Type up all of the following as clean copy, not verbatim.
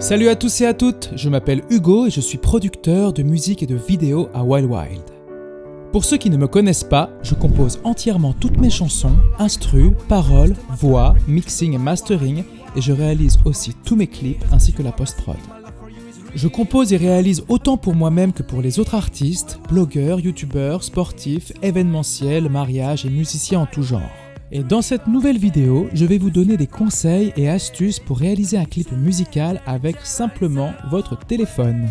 Salut à tous et à toutes, je m'appelle Hugo et je suis producteur de musique et de vidéos à Wild Wild. Pour ceux qui ne me connaissent pas, je compose entièrement toutes mes chansons, instrus, paroles, voix, mixing et mastering, et je réalise aussi tous mes clips ainsi que la post-prod. Je compose et réalise autant pour moi-même que pour les autres artistes, blogueurs, youtubeurs, sportifs, événementiels, mariages et musiciens en tout genre. Et dans cette nouvelle vidéo, je vais vous donner des conseils et astuces pour réaliser un clip musical avec simplement votre téléphone.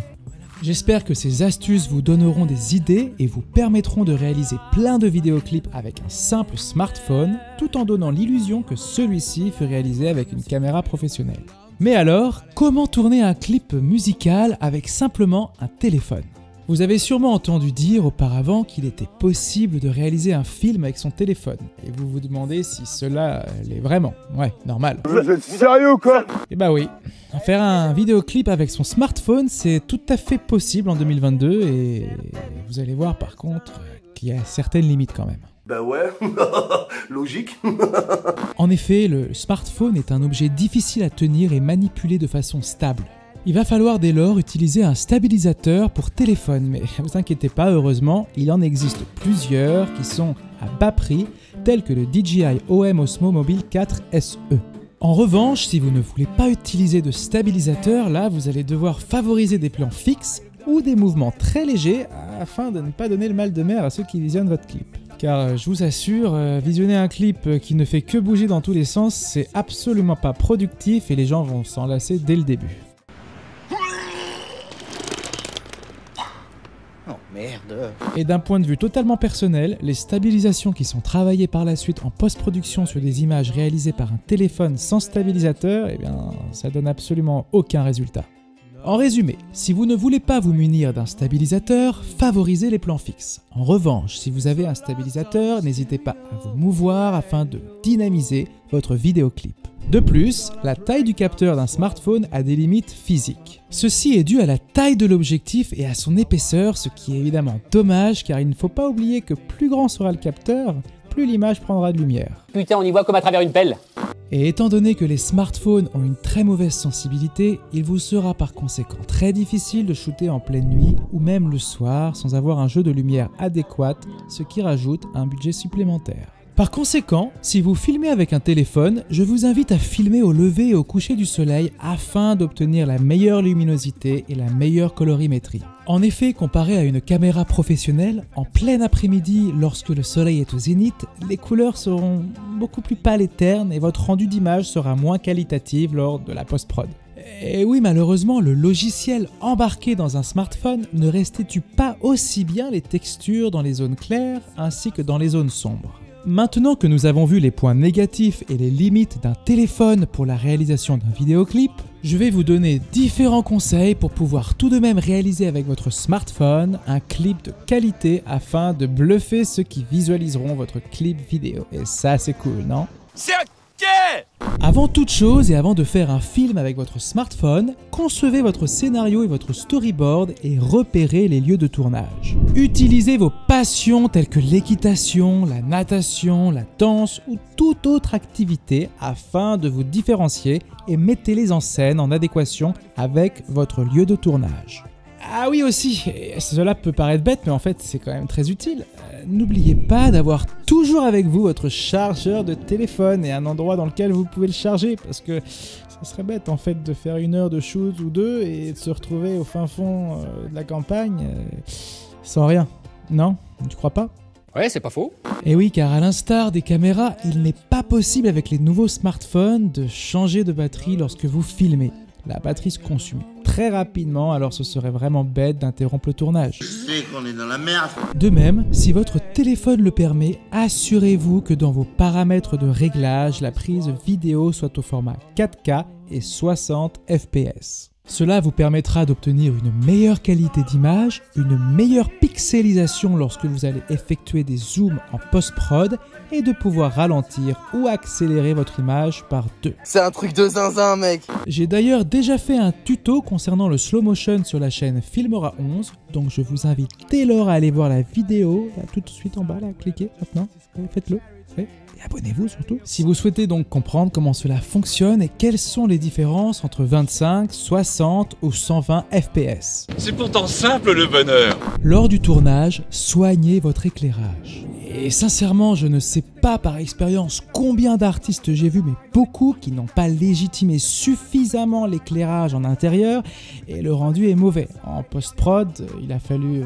J'espère que ces astuces vous donneront des idées et vous permettront de réaliser plein de vidéoclips avec un simple smartphone, tout en donnant l'illusion que celui-ci fut réalisé avec une caméra professionnelle. Mais alors, comment tourner un clip musical avec simplement un téléphone ? Vous avez sûrement entendu dire auparavant qu'il était possible de réaliser un film avec son téléphone. Et vous vous demandez si cela l'est vraiment. Ouais, normal. Vous êtes sérieux ou quoi? Et bah oui. Faire un vidéoclip avec son smartphone, c'est tout à fait possible en 2022 et vous allez voir par contre qu'il y a certaines limites quand même. Bah ouais, logique. En effet, le smartphone est un objet difficile à tenir et manipuler de façon stable. Il va falloir dès lors utiliser un stabilisateur pour téléphone, mais ne vous inquiétez pas, heureusement, il en existe plusieurs qui sont à bas prix, tels que le DJI OM Osmo Mobile 4 SE. En revanche, si vous ne voulez pas utiliser de stabilisateur, là vous allez devoir favoriser des plans fixes ou des mouvements très légers afin de ne pas donner le mal de mer à ceux qui visionnent votre clip. Car je vous assure, visionner un clip qui ne fait que bouger dans tous les sens, c'est absolument pas productif et les gens vont s'en lasser dès le début. Oh merde. Et d'un point de vue totalement personnel, les stabilisations qui sont travaillées par la suite en post-production sur des images réalisées par un téléphone sans stabilisateur, eh bien, ça donne absolument aucun résultat. En résumé, si vous ne voulez pas vous munir d'un stabilisateur, favorisez les plans fixes. En revanche, si vous avez un stabilisateur, n'hésitez pas à vous mouvoir afin de dynamiser votre vidéoclip. De plus, la taille du capteur d'un smartphone a des limites physiques. Ceci est dû à la taille de l'objectif et à son épaisseur, ce qui est évidemment dommage car il ne faut pas oublier que plus grand sera le capteur, plus l'image prendra de lumière. Putain, on y voit comme à travers une pelle. Et étant donné que les smartphones ont une très mauvaise sensibilité, il vous sera par conséquent très difficile de shooter en pleine nuit ou même le soir sans avoir un jeu de lumière adéquat, ce qui rajoute un budget supplémentaire. Par conséquent, si vous filmez avec un téléphone, je vous invite à filmer au lever et au coucher du soleil afin d'obtenir la meilleure luminosité et la meilleure colorimétrie. En effet, comparé à une caméra professionnelle, en plein après-midi, lorsque le soleil est au zénith, les couleurs seront beaucoup plus pâles et ternes et votre rendu d'image sera moins qualitatif lors de la post-prod. Et oui, malheureusement, le logiciel embarqué dans un smartphone ne restitue pas aussi bien les textures dans les zones claires ainsi que dans les zones sombres. Maintenant que nous avons vu les points négatifs et les limites d'un téléphone pour la réalisation d'un vidéoclip, je vais vous donner différents conseils pour pouvoir tout de même réaliser avec votre smartphone un clip de qualité afin de bluffer ceux qui visualiseront votre clip vidéo. Et ça, c'est cool, non ? C'est ok. Avant toute chose et avant de faire un film avec votre smartphone, concevez votre scénario et votre storyboard et repérez les lieux de tournage. Utilisez vos passions telles que l'équitation, la natation, la danse ou toute autre activité afin de vous différencier et mettez-les en scène en adéquation avec votre lieu de tournage. Ah oui aussi, et cela peut paraître bête mais en fait c'est quand même très utile. N'oubliez pas d'avoir toujours avec vous votre chargeur de téléphone et un endroit dans lequel vous pouvez le charger parce que ça serait bête en fait de faire 1 heure de shoot ou 2 et de se retrouver au fin fond de la campagne sans rien. Non? Tu crois pas? Ouais, c'est pas faux. Et oui, car à l'instar des caméras, il n'est pas possible avec les nouveaux smartphones de changer de batterie lorsque vous filmez. La batterie se consume très rapidement, alors ce serait vraiment bête d'interrompre le tournage. Je sais qu'on est dans la merde. De même, si votre téléphone le permet, assurez-vous que dans vos paramètres de réglage, la prise vidéo soit au format 4K et 60 fps. Cela vous permettra d'obtenir une meilleure qualité d'image, une meilleure pixelisation lorsque vous allez effectuer des zooms en post-prod et de pouvoir ralentir ou accélérer votre image par 2. C'est un truc de zinzin, mec. J'ai d'ailleurs déjà fait un tuto concernant le slow motion sur la chaîne Filmora 11, donc je vous invite dès lors à aller voir la vidéo, là, tout de suite en bas, là, cliquez maintenant, faites-le. et abonnez-vous surtout. Si vous souhaitez donc comprendre comment cela fonctionne et quelles sont les différences entre 25, 60 ou 120 fps. C'est pourtant simple le bonheur. Lors du tournage, soignez votre éclairage. Et sincèrement, je ne sais pas par expérience combien d'artistes j'ai vu, mais beaucoup qui n'ont pas légitimé suffisamment l'éclairage en intérieur et le rendu est mauvais. En post-prod, il a fallu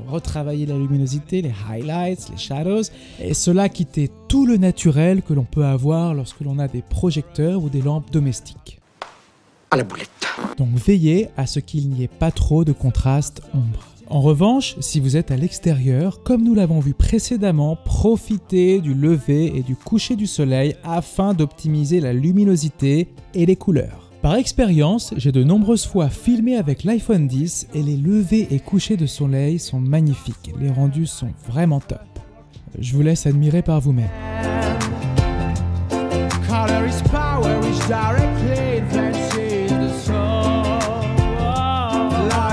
retravailler la luminosité, les highlights, les shadows, et cela quittait tout le naturel que l'on peut avoir lorsque l'on a des projecteurs ou des lampes domestiques. À la boulette. Donc veillez à ce qu'il n'y ait pas trop de contraste ombre. En revanche, si vous êtes à l'extérieur, comme nous l'avons vu précédemment, profitez du lever et du coucher du soleil afin d'optimiser la luminosité et les couleurs. Par expérience, j'ai de nombreuses fois filmé avec l'iPhone X et les levers et couchers de soleil sont magnifiques. Les rendus sont vraiment top. Je vous laisse admirer par vous-même.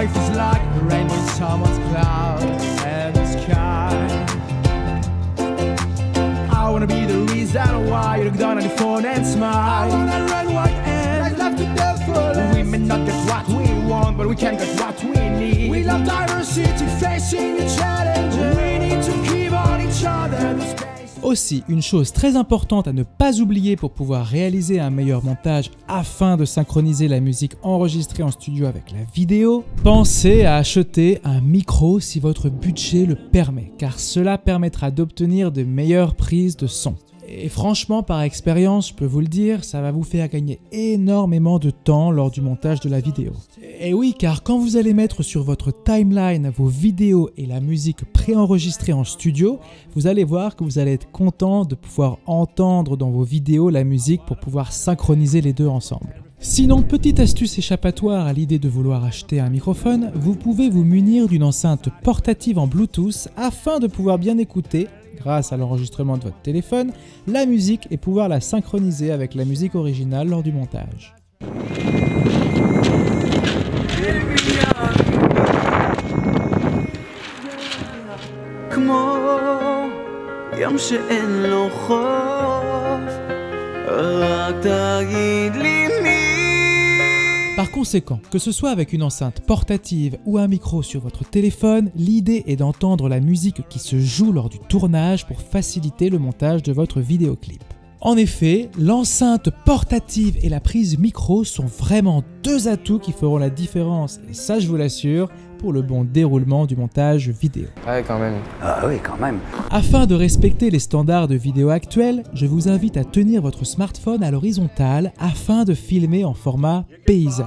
Life is like the rainbow in someone's cloud and the sky. I wanna be the reason why you look down on the phone and smile. I wanna run wide and life to the fullest. We may not get what we want, but we can get what we need. We love diversity, facing the challenges. We need to keep on each other the space. Aussi, une chose très importante à ne pas oublier pour pouvoir réaliser un meilleur montage afin de synchroniser la musique enregistrée en studio avec la vidéo, pensez à acheter un micro si votre budget le permet, car cela permettra d'obtenir de meilleures prises de son. Et franchement, par expérience, je peux vous le dire, ça va vous faire gagner énormément de temps lors du montage de la vidéo. Et oui, car quand vous allez mettre sur votre timeline vos vidéos et la musique préenregistrée en studio, vous allez voir que vous allez être content de pouvoir entendre dans vos vidéos la musique pour pouvoir synchroniser les deux ensemble. Sinon, petite astuce échappatoire à l'idée de vouloir acheter un microphone, vous pouvez vous munir d'une enceinte portative en Bluetooth afin de pouvoir bien écouter, grâce à l'enregistrement de votre téléphone, la musique et pouvoir la synchroniser avec la musique originale lors du montage. Par conséquent, que ce soit avec une enceinte portative ou un micro sur votre téléphone, l'idée est d'entendre la musique qui se joue lors du tournage pour faciliter le montage de votre vidéoclip. En effet, l'enceinte portative et la prise micro sont vraiment deux atouts qui feront la différence, et ça je vous l'assure, pour le bon déroulement du montage vidéo. Ouais, quand même. Ah oui, quand même. Afin de respecter les standards de vidéo actuels, je vous invite à tenir votre smartphone à l'horizontale afin de filmer en format paysage.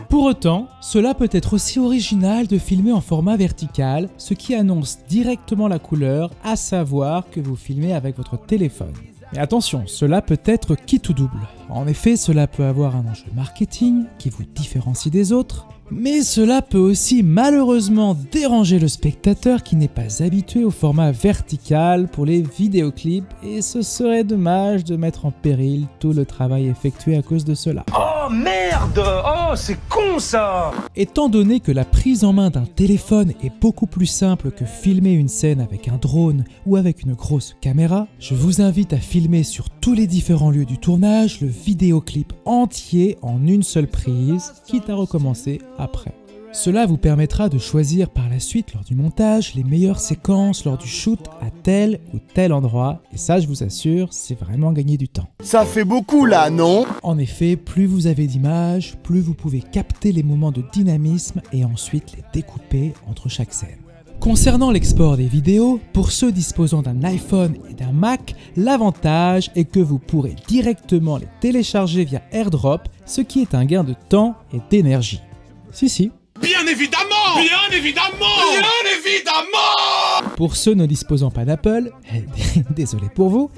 Pour autant, cela peut être aussi original de filmer en format vertical, ce qui annonce directement la couleur, à savoir que vous filmez avec votre téléphone. Mais attention, cela peut être quitte ou double. En effet, cela peut avoir un enjeu marketing qui vous différencie des autres, mais cela peut aussi malheureusement déranger le spectateur qui n'est pas habitué au format vertical pour les vidéoclips et ce serait dommage de mettre en péril tout le travail effectué à cause de cela. Oh merde! Oh, c'est con ça! Étant donné que la prise en main d'un téléphone est beaucoup plus simple que filmer une scène avec un drone ou avec une grosse caméra, je vous invite à filmer sur tous les différents lieux du tournage le vidéoclip entier en une seule prise, quitte à recommencer après. Cela vous permettra de choisir par la suite lors du montage les meilleures séquences lors du shoot à tel ou tel endroit et ça je vous assure c'est vraiment gagner du temps. Ça fait beaucoup là, non? En effet, plus vous avez d'images, plus vous pouvez capter les moments de dynamisme et ensuite les découper entre chaque scène. Concernant l'export des vidéos, pour ceux disposant d'un iPhone et d'un Mac, l'avantage est que vous pourrez directement les télécharger via AirDrop, ce qui est un gain de temps et d'énergie. Si. Bien évidemment! Bien évidemment! Bien évidemment! Pour ceux ne disposant pas d'Apple, désolé pour vous,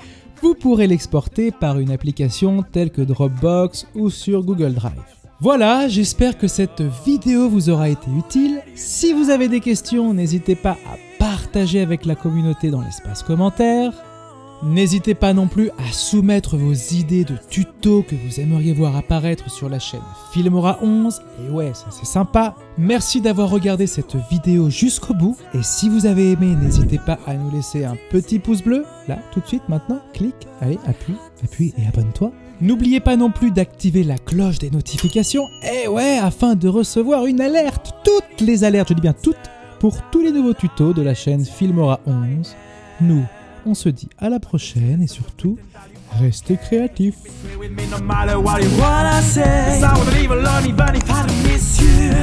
vous pourrez l'exporter par une application telle que Dropbox ou sur Google Drive. Voilà, j'espère que cette vidéo vous aura été utile. Si vous avez des questions, n'hésitez pas à partager avec la communauté dans l'espace commentaire. N'hésitez pas non plus à soumettre vos idées de tutos que vous aimeriez voir apparaître sur la chaîne Filmora 11. Et ouais, ça c'est sympa. Merci d'avoir regardé cette vidéo jusqu'au bout. Et si vous avez aimé, n'hésitez pas à nous laisser un petit pouce bleu. Là, tout de suite, maintenant, clique. Allez, appuie et abonne-toi. N'oubliez pas non plus d'activer la cloche des notifications. Et ouais, afin de recevoir une alerte. Toutes les alertes, je dis bien toutes, pour tous les nouveaux tutos de la chaîne Filmora 11. Nous, on se dit à la prochaine et surtout, restez créatifs.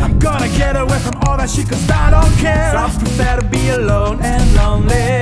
I'm gonna get away from all that shit 'cause I don't care. So I prefer to be alone and lonely.